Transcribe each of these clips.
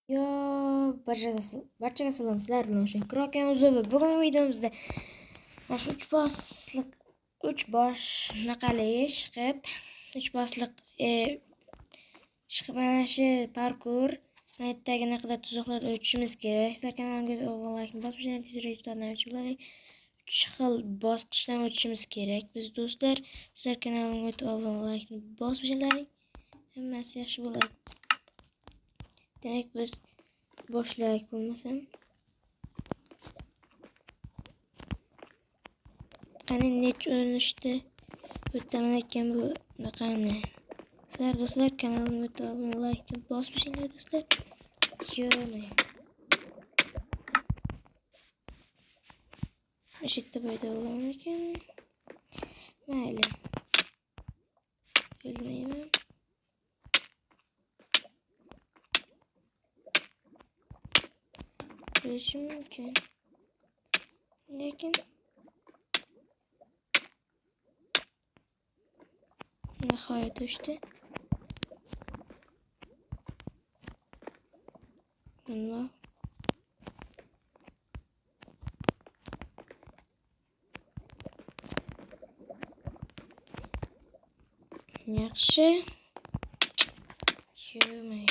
Yo, barchaga salom. Sizlar bilan o'sha Kroken Uzobi. Bugungi videomizda mana shu 3 boshli chiqib, 3 boshliq chiqib mana shu parkur maytdagi naqadar tuzoqlardan o'tishimiz kerak. Sizlar kanalimga like bosishni tezroq 3 xil bosqichdan o'tishimiz kerak. Biz do'stlar, sizlar kanalimga like bosishinglar hammasi yaxshi bo'ladi. Demek biz boşlayık bulmasam. Hani neç önüşte ötemekken bu nakane. Sizler dostlar kanalıma abone like basmışsınlar dostlar. Görmeyin. Eşitte böyle olanırken böyle. Ölmeyeyim. Görüşüm mümkün. Lakin nihayet işte. Allah. Yaxşı. Görmeyin.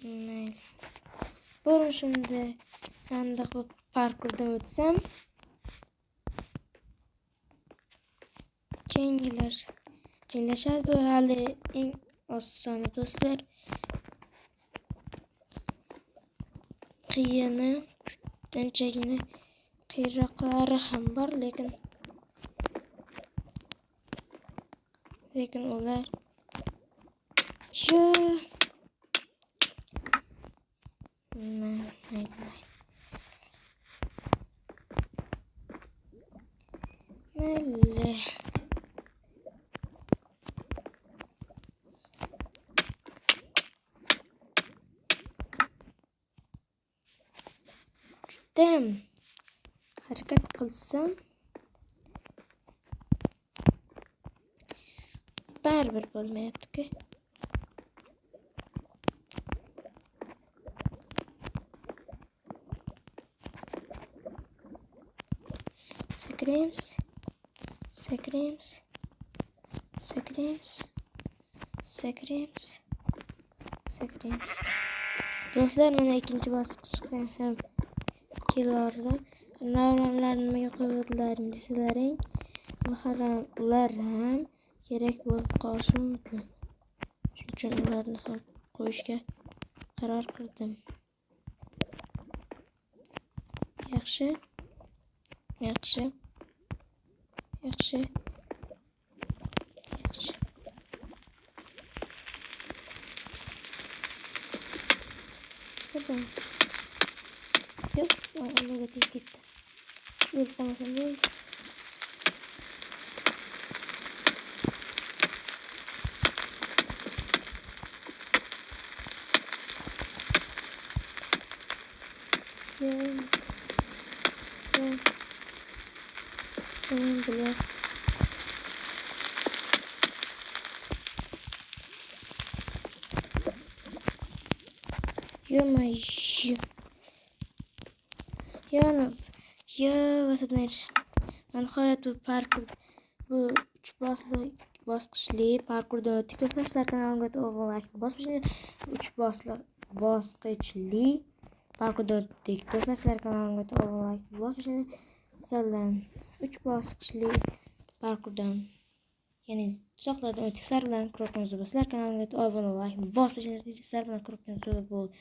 Mayli. Bugün şimdi yandık bu parkurdan ötsem. Kengiler kıylaşar bu hali en osonu dostlar. Kıyını, dençegini kıyrakları ham var lekin ular şu Melle. Dem hareket kılsam baribir bo'lmayapti-ku. Sakraymiz. Do'stlar, mana ikkinchi bosqichga ham keldi. Navronlarni nimaga qo'ydilaring desalaring, ular ham kerak bo'lib qolishi mumkin. Shuning uchun ularni ham qo'yishga qaror qildim. Yaxshi. Tamam. Yok, ona da gitti. Yok, olmasam ne oldu? Tamam bile. Ё-моё. Nihoyat bu parkur, bu 3 bosqichli parkurdan o'tdik. Do'stlar, sizlar kanalimga like bosishni 3 bosqichli parkurdan o'tdik. Do'stlar, sizlar kanalimga like bosishni 3 bosqichli parkurdan, ya'ni tuzoqlardan o'tdik. Sizlar bilan Kroken Uzobi. Sizlar kanalimga like bosishni sizlar bilan Kroken Uzobi bo'ldi.